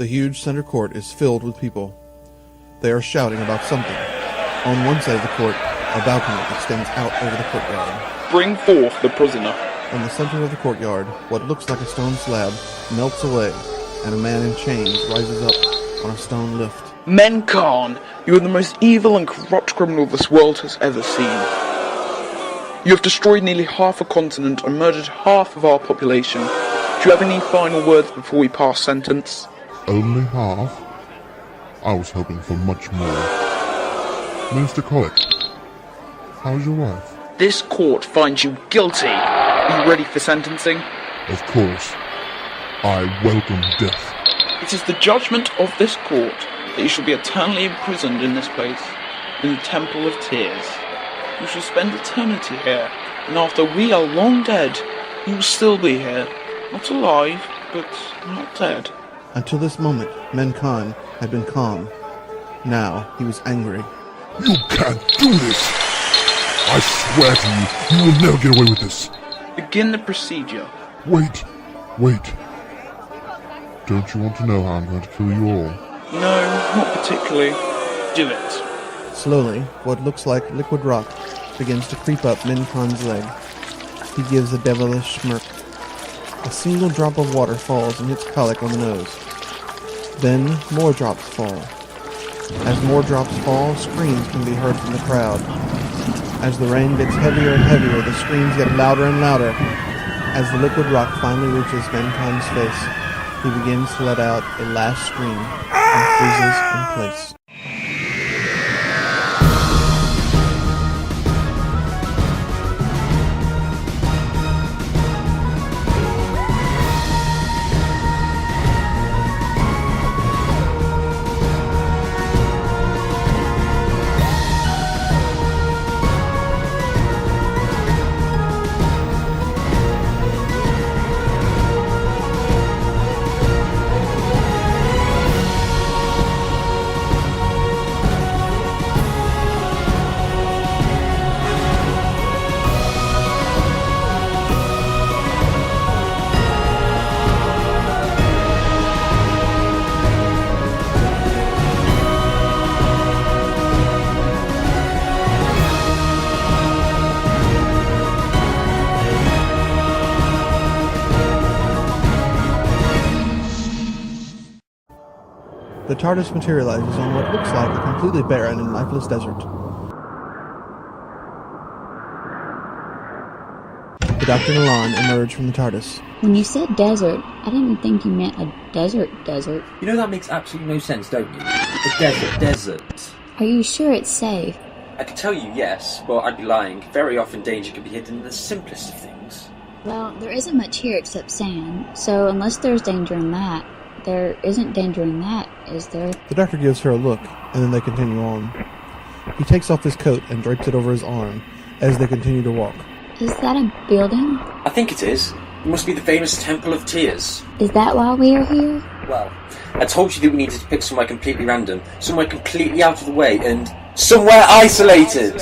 The huge center court is filled with people. They are shouting about something. On one side of the court, a balcony extends out over the courtyard. Bring forth the prisoner. In the center of the courtyard, what looks like a stone slab melts away, and a man in chains rises up on a stone lift. Mehn-Khan, you are the most evil and corrupt criminal this world has ever seen. You have destroyed nearly half a continent and murdered half of our population. Do you have any final words before we pass sentence? Only half? I was hoping for much more. Minister Colic, how's your wife? This court finds you guilty. Are you ready for sentencing? Of course. I welcome death. It is the judgment of this court that you shall be eternally imprisoned in this place, in the Temple of Tears. You shall spend eternity here, and after we are long dead, you will still be here. Not alive, but not dead. Until this moment, Mehn-Khan had been calm. Now he was angry. You can't do this! I swear to you, you will never get away with this. Begin the procedure. Wait. Don't you want to know how I'm going to kill you all? No, not particularly. Do it. Slowly, what looks like liquid rock begins to creep up Mehn-Khan's leg. He gives a devilish smirk. A single drop of water falls and hits Colic on the nose. Then more drops fall. As more drops fall, screams can be heard from the crowd. As the rain gets heavier and heavier, the screams get louder and louder. As the liquid rock finally reaches Mehn-Khan's face, he begins to let out a last scream and freezes in place. The TARDIS materializes on what looks like a completely barren and lifeless desert. The Doctor and Elan emerge from the TARDIS. When you said desert, I didn't think you meant a desert. You know that makes absolutely no sense, don't you? A desert. Are you sure it's safe? I could tell you yes, but I'd be lying. Very often danger can be hidden in the simplest of things. Well, there isn't much here except sand, so unless there's danger in that, there isn't danger in that, is there? The Doctor gives her a look, and then they continue on. He takes off his coat and drapes it over his arm as they continue to walk. Is that a building? I think it is. It must be the famous Temple of Tears. Is that why we are here? Well, I told you that we needed to pick somewhere completely random, somewhere completely out of the way, and somewhere isolated!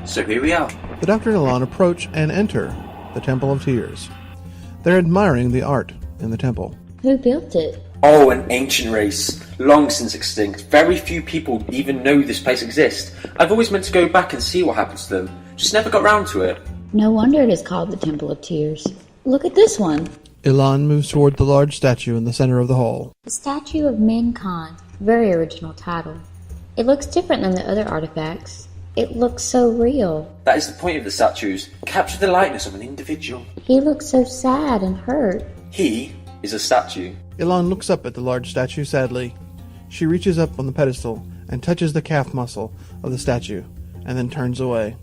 So here we are. The Doctor and Elan approach and enter the Temple of Tears. They're admiring the art in the temple. Who built it? Oh, an ancient race, long since extinct. Very few people even know this place exists. I've always meant to go back and see what happened to them, just never got round to it. No wonder it is called the Temple of Tears. Look at this one. Elan moves toward the large statue in the center of the hall. The Statue of Mehn-Khan. Very original title. It looks different than the other artifacts. It looks so real. That is the point of the statues. Capture the likeness of an individual. He looks so sad and hurt. He is a statue. Elan looks up at the large statue sadly. She reaches up on the pedestal and touches the calf muscle of the statue, and then turns away.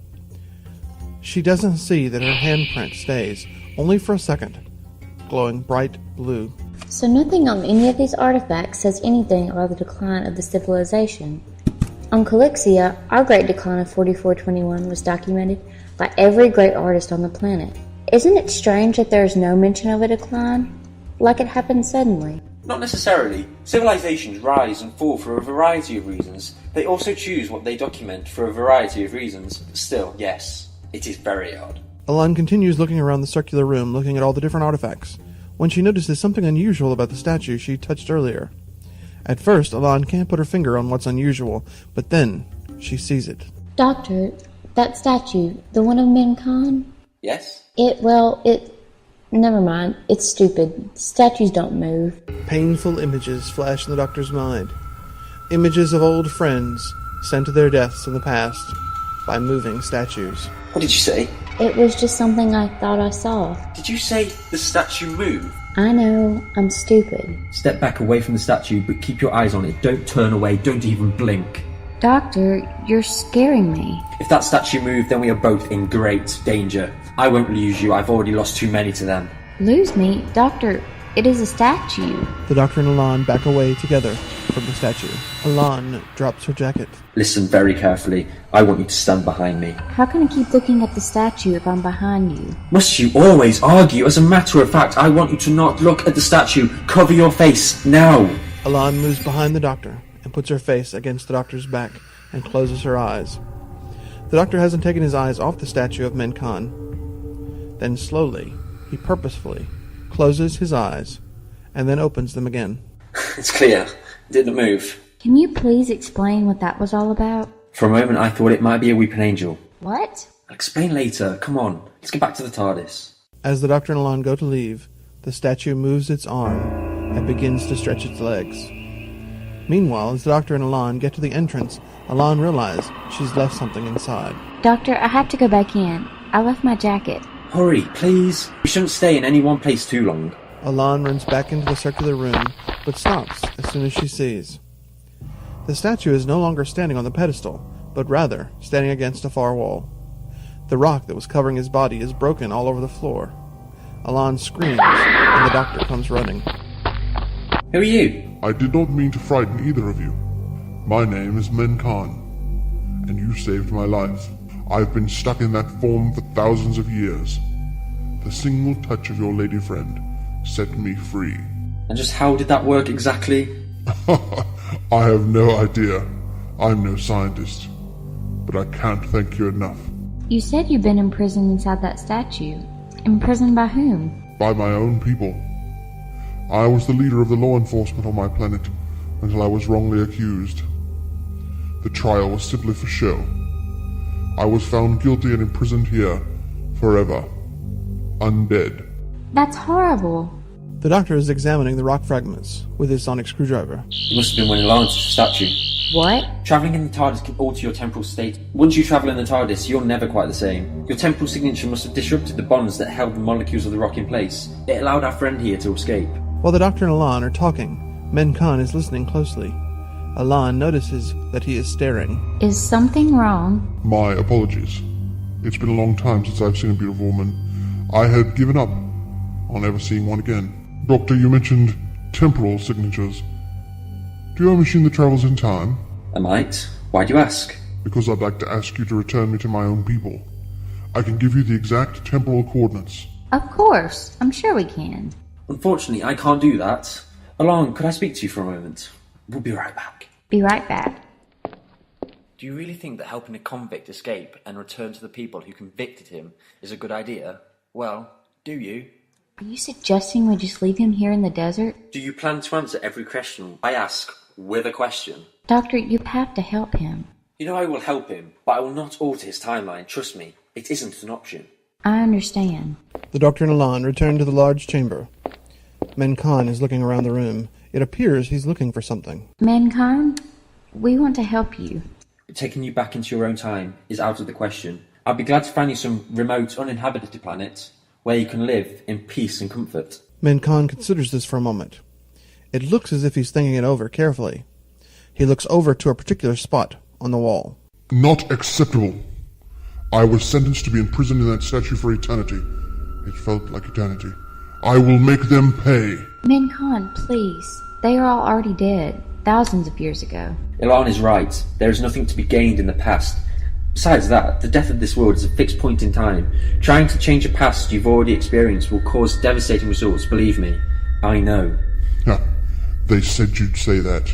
She doesn't see that her handprint stays, only for a second, glowing bright blue. So nothing on any of these artifacts says anything about the decline of the civilization. On Calixia, our great decline of 4421 was documented by every great artist on the planet. Isn't it strange that there is no mention of a decline? Like it happened suddenly. Not necessarily. Civilizations rise and fall for a variety of reasons. They also choose what they document for a variety of reasons. But still, yes, it is very odd. Elan continues looking around the circular room, looking at all the different artifacts. when she notices something unusual about the statue she touched earlier. At first, Elan can't put her finger on what's unusual, but then she sees it. Doctor, that statue, the one of Mehn-Khan? Yes? Never mind. It's stupid. Statues don't move. Painful images flash in the doctor's mind. Images of old friends sent to their deaths in the past by moving statues. What did you say? It was just something I thought I saw. Did you say the statue moved? I know, I'm stupid. Step back away from the statue, but keep your eyes on it. Don't turn away, don't even blink. Doctor, you're scaring me. If that statue moved, then we are both in great danger. I won't lose you, I've already lost too many to them. Lose me? Doctor, it is a statue. The doctor and Elan back away together from the statue. Elan drops her jacket. Listen very carefully. I want you to stand behind me. How can I keep looking at the statue if I'm behind you? Must you always argue? As a matter of fact, I want you to not look at the statue. Cover your face, now! Elan moves behind the doctor and puts her face against the doctor's back and closes her eyes. The doctor hasn't taken his eyes off the statue of Mehn-Khan. Then slowly, he purposefully closes his eyes and then opens them again. It's clear. It didn't move. Can you please explain what that was all about? For a moment I thought it might be a weeping angel. What? I'll explain later. Come on, let's get back to the TARDIS. As the doctor and Elan go to leave, the statue moves its arm and begins to stretch its legs. Meanwhile, as the doctor and Elan get to the entrance, Elan realizes she's left something inside. Doctor, I have to go back in. I left my jacket. Hurry, please. We shouldn't stay in any one place too long. Elan runs back into the circular room, but stops as soon as she sees. The statue is no longer standing on the pedestal, but rather standing against a far wall. The rock that was covering his body is broken all over the floor. Elan screams, and the doctor comes running. Who are you? I did not mean to frighten either of you. My name is Mehn-Khan, and you saved my life. I've been stuck in that form for thousands of years. The single touch of your lady friend set me free. And just how did that work exactly? I have no idea. I'm no scientist. But I can't thank you enough. You said you've been imprisoned inside that statue. Imprisoned by whom? By my own people. I was the leader of the law enforcement on my planet until I was wrongly accused. The trial was simply for show. I was found guilty and imprisoned here forever. Undead. That's horrible. The doctor is examining the rock fragments with his sonic screwdriver. It must have been when Elan touched the statue. What? Travelling in the TARDIS can alter your temporal state. Once you travel in the TARDIS, you're never quite the same. Your temporal signature must have disrupted the bonds that held the molecules of the rock in place. It allowed our friend here to escape. While the doctor and Elan are talking, Mehn-Khan is listening closely. Elan notices that he is staring. Is something wrong? My apologies. It's been a long time since I've seen a beautiful woman. I had given up on ever seeing one again. Doctor, you mentioned temporal signatures. Do you have a machine that travels in time? I might. Why do you ask? Because I'd like to ask you to return me to my own people. I can give you the exact temporal coordinates. Of course. I'm sure we can. Unfortunately, I can't do that. Elan, could I speak to you for a moment? We'll be right back. Be right back. Do you really think that helping a convict escape and return to the people who convicted him is a good idea? Well, do you? Are you suggesting we just leave him here in the desert? Do you plan to answer every question I ask with a question? Doctor, you have to help him. You know I will help him, but I will not alter his timeline. Trust me, it isn't an option. I understand. The doctor and Elan return to the large chamber. Mehn-Khan is looking around the room. It appears he's looking for something. Mehn-Khan, we want to help you. Taking you back into your own time is out of the question. I'd be glad to find you some remote, uninhabited planet where you can live in peace and comfort. Mehn-Khan considers this for a moment. It looks as if he's thinking it over carefully. He looks over to a particular spot on the wall. Not acceptable. I was sentenced to be imprisoned in that statue for eternity. It felt like eternity. I will make them pay. Mehn-Khan, please. They are all already dead, thousands of years ago. Elan is right. There is nothing to be gained in the past. Besides that, the death of this world is a fixed point in time. Trying to change a past you've already experienced will cause devastating results, believe me. I know. Yeah, they said you'd say that.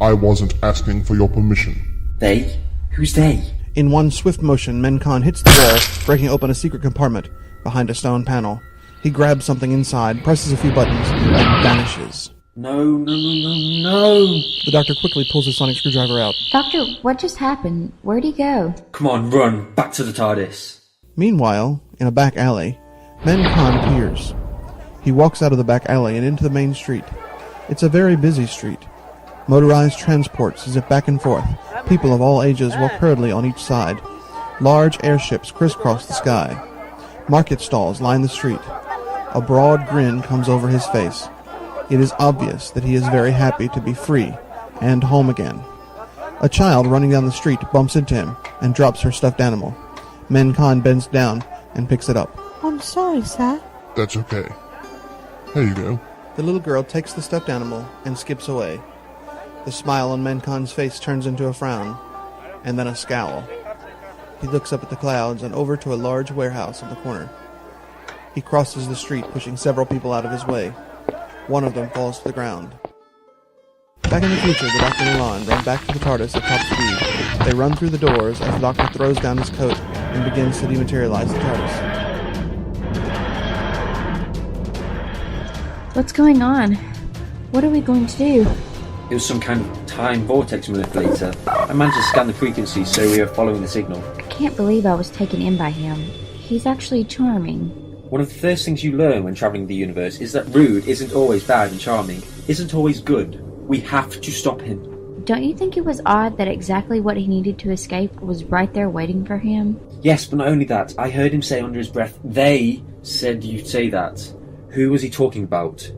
I wasn't asking for your permission. They? Who's they? In one swift motion, Mehn-Khan hits the wall, breaking open a secret compartment behind a stone panel. He grabs something inside, presses a few buttons, and vanishes. No. The doctor quickly pulls his sonic screwdriver out. Doctor, what just happened? Where'd he go? Come on, run. Back to the TARDIS. Meanwhile, in a back alley, Mehn-Khan appears. He walks out of the back alley and into the main street. It's a very busy street. Motorized transports zip back and forth. People of all ages walk hurriedly on each side. Large airships crisscross the sky. Market stalls line the street. A broad grin comes over his face. It is obvious that he is very happy to be free and home again. A child running down the street bumps into him and drops her stuffed animal. Mehn-Khan bends down and picks it up. I'm sorry, sir. That's okay. Here you go. The little girl takes the stuffed animal and skips away. The smile on Mehn-Khan's face turns into a frown, and then a scowl. He looks up at the clouds and over to a large warehouse on the corner. He crosses the street, pushing several people out of his way. One of them falls to the ground. Back in the future, the Doctor and Elan run back to the TARDIS at top speed. They run through the doors as the Doctor throws down his coat and begins to dematerialize the TARDIS. What's going on? What are we going to do? It was some kind of time vortex manipulator. I managed to scan the frequency, so we are following the signal. I can't believe I was taken in by him. He's actually charming. One of the first things you learn when travelling the universe is that rude isn't always bad and charming, isn't always good. We have to stop him. Don't you think it was odd that exactly what he needed to escape was right there waiting for him? Yes, but not only that, I heard him say under his breath, "They said you'd say that." Who was he talking about?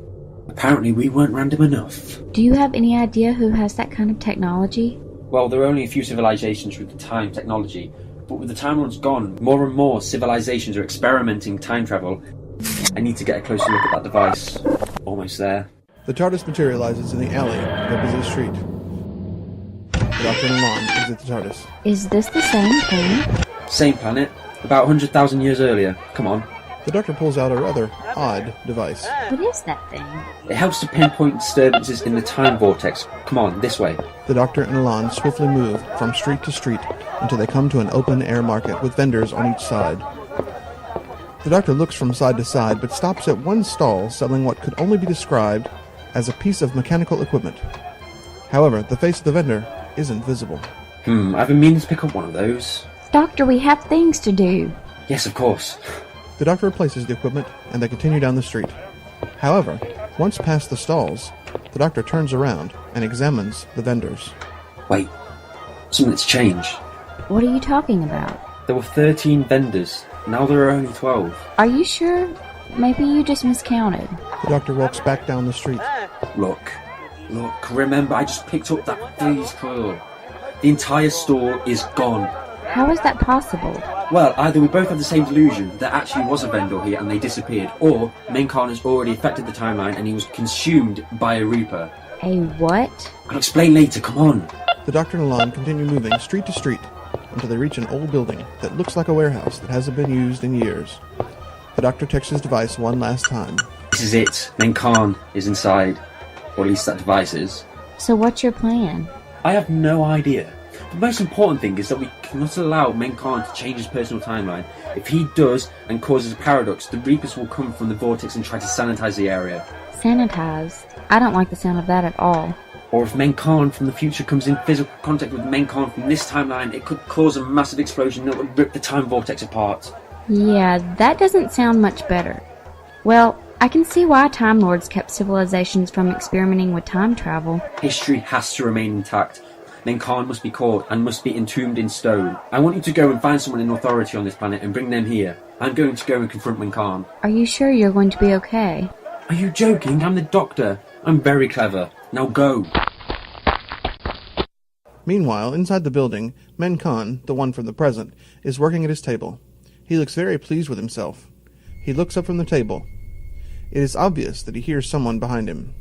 Apparently we weren't random enough. Do you have any idea who has that kind of technology? Well, there are only a few civilizations with the time technology, but with the Time Lords gone, more and more civilizations are experimenting time travel. I need to get a closer look at that device. Almost there. The TARDIS materializes in the alley of a busy street. The Doctor and Elan exit the TARDIS. Is this the same planet? Same planet, about 100,000 years earlier. Come on. The Doctor pulls out a rather odd device. What is that thing? It helps to pinpoint disturbances in the time vortex. Come on, this way. The Doctor and Elan swiftly move from street to street until they come to an open-air market with vendors on each side. The Doctor looks from side to side, but stops at one stall selling what could only be described as a piece of mechanical equipment. However, the face of the vendor isn't visible. I've been meaning to pick up one of those. Doctor, we have things to do. Yes, of course. The Doctor replaces the equipment, and they continue down the street. However, once past the stalls, the Doctor turns around and examines the vendors. Wait, something's changed. What are you talking about? There were 13 vendors. Now there are only 12. Are you sure? Maybe you just miscounted. The Doctor walks back down the street. Look, remember I just picked up that freeze coil. The entire store is gone. How is that possible? Well, either we both have the same delusion, there actually was a vendor here and they disappeared, or Mehn-Khan has already affected the timeline and he was consumed by a Reaper. A what? I'll explain later, come on. The Doctor and Elan continue moving street to street until they reach an old building that looks like a warehouse that hasn't been used in years. The Doctor checks his device one last time. This is it. Mehn-Khan is inside. Or at least that device is. So what's your plan? I have no idea. The most important thing is that we cannot allow Mehn-Khan to change his personal timeline. If he does and causes a paradox, the Reapers will come from the vortex and try to sanitize the area. Sanitize? I don't like the sound of that at all. Or if Mehn-Khan from the future comes in physical contact with Mehn-Khan from this timeline, it could cause a massive explosion that would rip the time vortex apart. Yeah, that doesn't sound much better. Well, I can see why Time Lords kept civilizations from experimenting with time travel. History has to remain intact. Mehn-Khan must be caught and must be entombed in stone. I want you to go and find someone in authority on this planet and bring them here. I'm going to go and confront Mehn-Khan. Are you sure you're going to be okay? Are you joking? I'm the Doctor. I'm very clever. Now go. Meanwhile, inside the building, Mehn-Khan, the one from the present, is working at his table. He looks very pleased with himself. He looks up from the table. It is obvious that he hears someone behind him.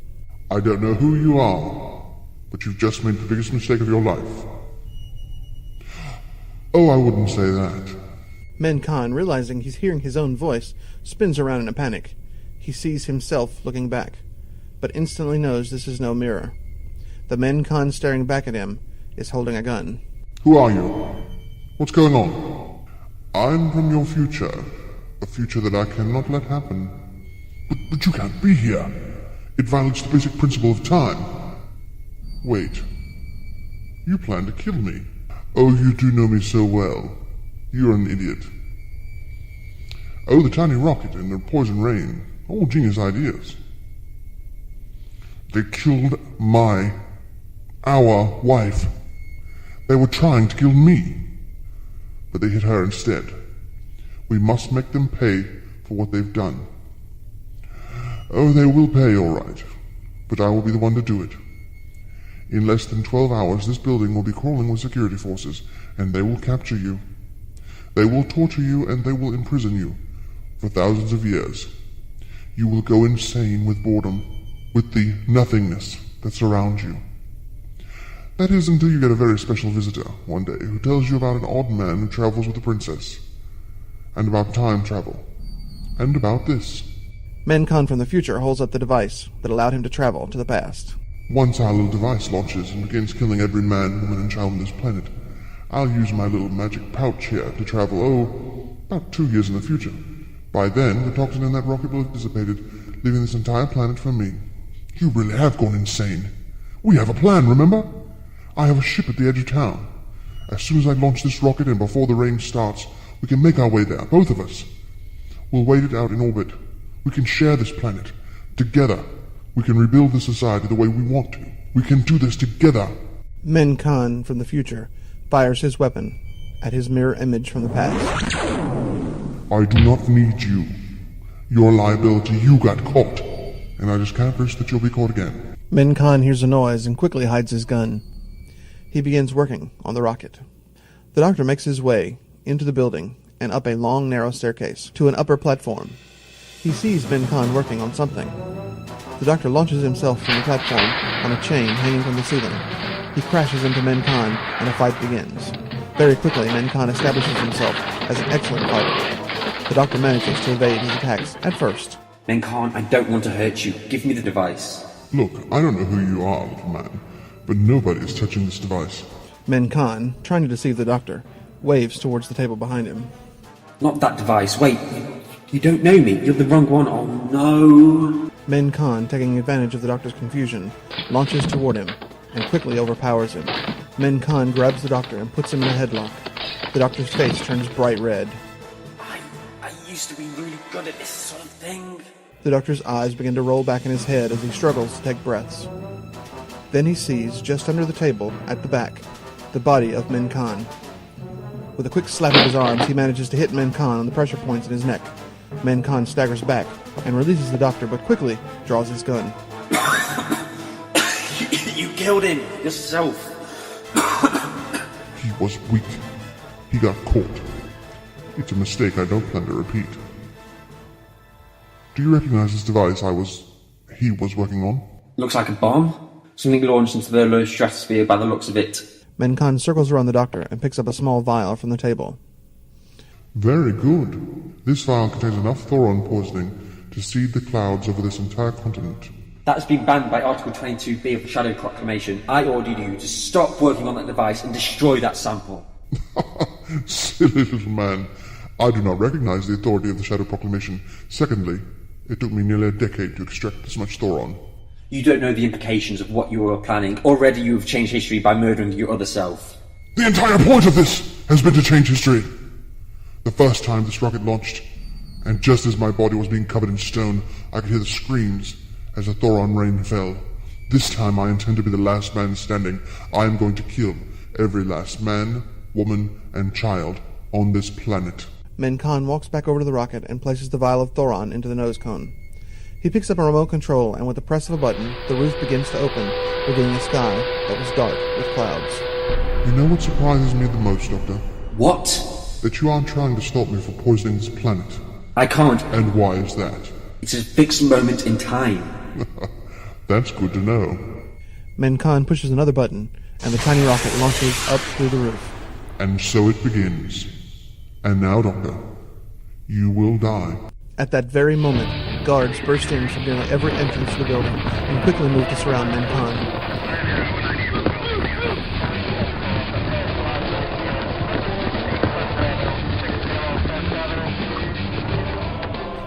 I don't know who you are, but you've just made the biggest mistake of your life. Oh, I wouldn't say that. Mehn-Khan, realizing he's hearing his own voice, spins around in a panic. He sees himself looking back, but instantly knows this is no mirror. The Mehn-Khan staring back at him is holding a gun. Who are you? What's going on? I'm from your future. A future that I cannot let happen. But you can't be here. It violates the basic principle of time. Wait. You plan to kill me. Oh, you do know me so well. You're an idiot. Oh, the tiny rocket and the poison rain. All genius ideas. They killed our wife. They were trying to kill me. But they hit her instead. We must make them pay for what they've done. Oh, they will pay, all right. But I will be the one to do it. In less than 12 hours, this building will be crawling with security forces, and they will capture you. They will torture you, and they will imprison you for thousands of years. You will go insane with boredom, with the nothingness that surrounds you. That is until you get a very special visitor one day who tells you about an odd man who travels with a princess, and about time travel, and about this. Mehn-Khan from the future holds up the device that allowed him to travel to the past. Once our little device launches and begins killing every man, woman, and child on this planet, I'll use my little magic pouch here to travel, about 2 years in the future. By then, the toxin in that rocket will have dissipated, leaving this entire planet for me. You really have gone insane. We have a plan, remember? I have a ship at the edge of town. As soon as I launch this rocket and before the rain starts, we can make our way there, both of us. We'll wait it out in orbit. We can share this planet. Together. We can rebuild the society the way we want to. We can do this together. Mehn-Khan from the future fires his weapon at his mirror image from the past. I do not need you. You're a liability. You got caught. And I just can't risk that you'll be caught again. Mehn-Khan hears a noise and quickly hides his gun. He begins working on the rocket. The doctor makes his way into the building and up a long, narrow staircase to an upper platform. He sees Mehn-Khan working on something. The doctor launches himself from the platform on a chain hanging from the ceiling. He crashes into Mehn-Khan and a fight begins. Very quickly, Mehn-Khan establishes himself as an excellent fighter. The doctor manages to evade his attacks at first. Mehn-Khan, I don't want to hurt you. Give me the device. Look, I don't know who you are, little man, but nobody is touching this device. Mehn-Khan, trying to deceive the doctor, waves towards the table behind him. Not that device. Wait, you don't know me. You're the wrong one. Oh no. Mehn-Khan, taking advantage of the doctor's confusion, launches toward him and quickly overpowers him. Mehn-Khan grabs the doctor and puts him in a headlock. The doctor's face turns bright red. I used to be really good at this sort of thing. The doctor's eyes begin to roll back in his head as he struggles to take breaths. Then he sees, just under the table, at the back, the body of Mehn-Khan. With a quick slap of his arms, he manages to hit Mehn-Khan on the pressure points in his neck. Mehn-Khan staggers back and releases the doctor, but quickly draws his gun. You killed him yourself. He was weak. He got caught. It's a mistake I don't plan to repeat. Do you recognize this device he was working on? Looks like a bomb. Something launched into the low stratosphere by the looks of it. Mehn-Khan circles around the doctor and picks up a small vial from the table. Very good. This vial contains enough thoron poisoning to seed the clouds over this entire continent. That's been banned by Article 22B of the Shadow Proclamation. I ordered you to stop working on that device and destroy that sample. Silly little man. I do not recognize the authority of the Shadow Proclamation. Secondly, it took me nearly a decade to extract this much thoron. You don't know the implications of what you were planning. Already you have changed history by murdering your other self. The entire point of this has been to change history. The first time this rocket launched, and just as my body was being covered in stone, I could hear the screams as the thoron rain fell. This time I intend to be the last man standing. I am going to kill every last man, woman, and child on this planet. Mehn-Khan walks back over to the rocket and places the vial of thoron into the nose cone. He picks up a remote control, and with the press of a button, the roof begins to open, revealing a sky that was dark with clouds. You know what surprises me the most, Doctor? What? That you aren't trying to stop me from poisoning this planet. I can't. And why is that? It's a fixed moment in time. That's good to know. Mehn-Khan pushes another button, and the tiny rocket launches up through the roof. And so it begins. And now, Doctor, you will die. At that very moment, guards burst in from nearly every entrance to the building and quickly move to surround Mehn-Khan.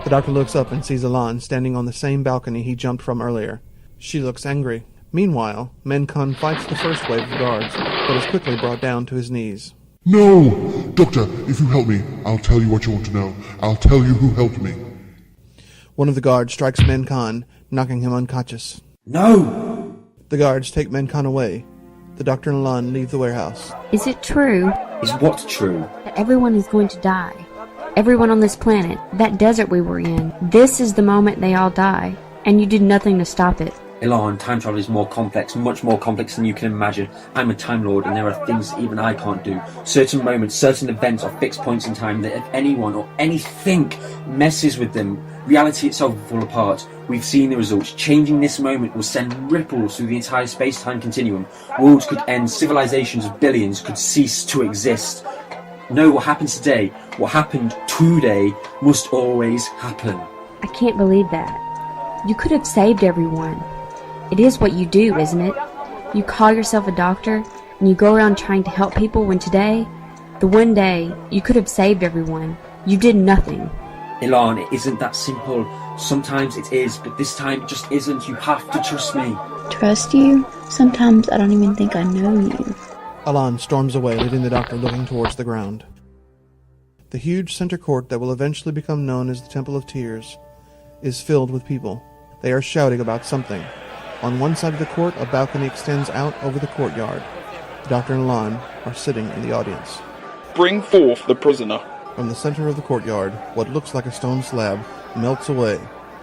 The doctor looks up and sees Elan standing on the same balcony he jumped from earlier. She looks angry. Meanwhile, Mehn-Khan fights the first wave of guards, but is quickly brought down to his knees. No! Doctor, if you help me, I'll tell you what you want to know. I'll tell you who helped me. One of the guards strikes Mehn-Khan, knocking him unconscious. No! The guards take Mehn-Khan away. The doctor and Elan leave the warehouse. Is it true Is what true? that everyone is going to die? Everyone on this planet, that desert we were in, this is the moment they all die, and you did nothing to stop it. Elan, time travel is more complex, much more complex than you can imagine. I'm a Time Lord, and there are things that even I can't do. Certain moments, certain events are fixed points in time that if anyone or anything messes with them, reality itself will fall apart. We've seen the results. Changing this moment will send ripples through the entire space-time continuum. Worlds could end, civilizations of billions could cease to exist. No, what happens today, what happened today, must always happen. I can't believe that. You could have saved everyone. It is what you do, isn't it? You call yourself a doctor, and you go around trying to help people when today, the one day, you could have saved everyone. You did nothing. Elan, it isn't that simple. Sometimes it is, but this time it just isn't. You have to trust me. Trust you? Sometimes I don't even think I know you. Elan storms away, leaving the doctor looking towards the ground. The huge center court that will eventually become known as the Temple of Tears is filled with people. They are shouting about something. On one side of the court, a balcony extends out over the courtyard. The doctor and Elan are sitting in the audience. Bring forth the prisoner. From the center of the courtyard, what looks like a stone slab melts away,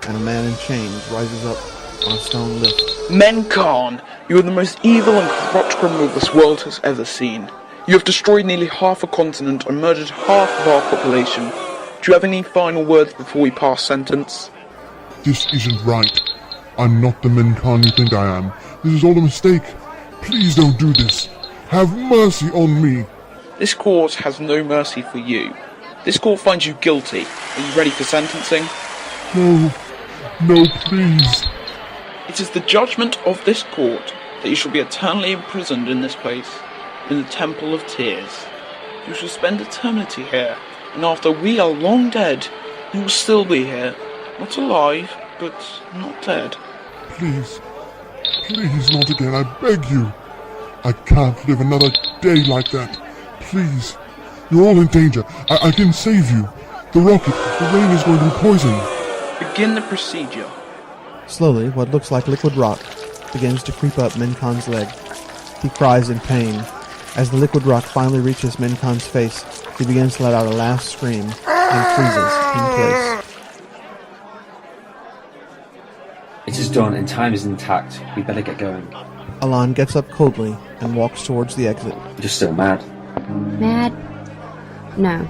and a man in chains rises up on a stone lift. Mehn-Khan, you are the most evil and corrupt criminal this world has ever seen. You have destroyed nearly half a continent and murdered half of our population. Do you have any final words before we pass sentence? This isn't right. I'm not the Mehn-Khan you think I am. This is all a mistake. Please don't do this. Have mercy on me. This court has no mercy for you. This court finds you guilty. Are you ready for sentencing? No. No, please. It is the judgment of this court that you shall be eternally imprisoned in this place, in the Temple of Tears. You shall spend eternity here, and after we are long dead, you will still be here. Not alive, but not dead. Please. Please, not again, I beg you. I can't live another day like that. Please. You're all in danger. I can save you. The rocket, the rain is going to be poison. Begin the procedure. Slowly, what looks like liquid rock begins to creep up Mehn-Khan's leg. He cries in pain. As the liquid rock finally reaches Mehn-Khan's face, he begins to let out a last scream and freezes in place. It is done and time is intact. We better get going. Elan gets up coldly and walks towards the exit. You're still mad. Mad? No.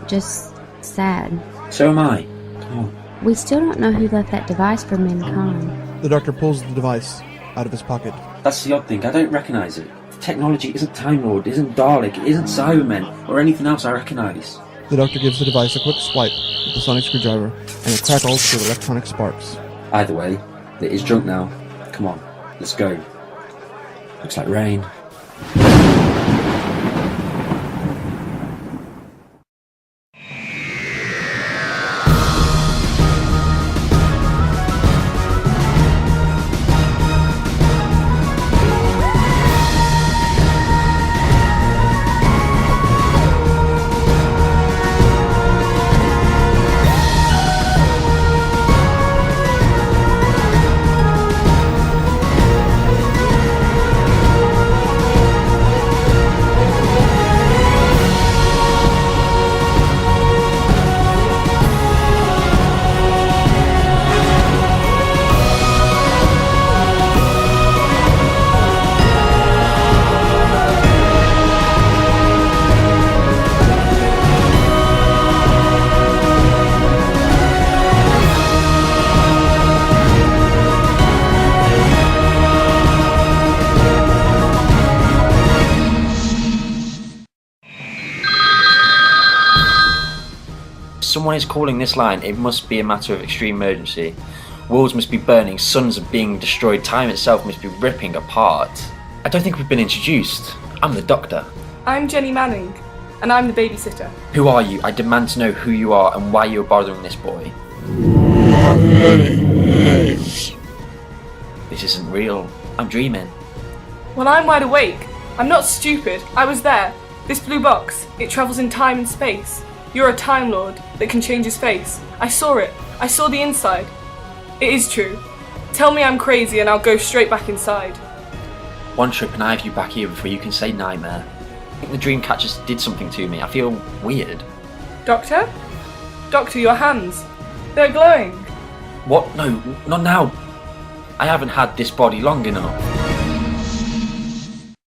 Just sad. So am I. Come on. We still don't know who left that device for Mehn-Khan. The doctor pulls the device out of his pocket. That's the odd thing. I don't recognise it. The technology isn't Time Lord, isn't Dalek, it isn't Cybermen, or anything else I recognise. The doctor gives the device a quick swipe with the sonic screwdriver, and it crackles with electronic sparks. Either way, it is drunk now. Come on, let's go. Looks like rain. Someone is calling this line. It must be a matter of extreme emergency. Worlds must be burning, suns are being destroyed, time itself must be ripping apart. I don't think we've been introduced. I'm the Doctor. I'm Jenny Manning, and I'm the babysitter. Who are you? I demand to know who you are and why you're bothering this boy. This isn't real. I'm dreaming. Well, I'm wide awake. I'm not stupid. I was there. This blue box, it travels in time and space. You're a Time Lord that can change his face. I saw it. I saw the inside. It is true. Tell me I'm crazy and I'll go straight back inside. One trip and I have you back here before you can say nightmare. I think the dream catchers did something to me. I feel weird. Doctor? Doctor, your hands. They're glowing. What? No, not now. I haven't had this body long enough.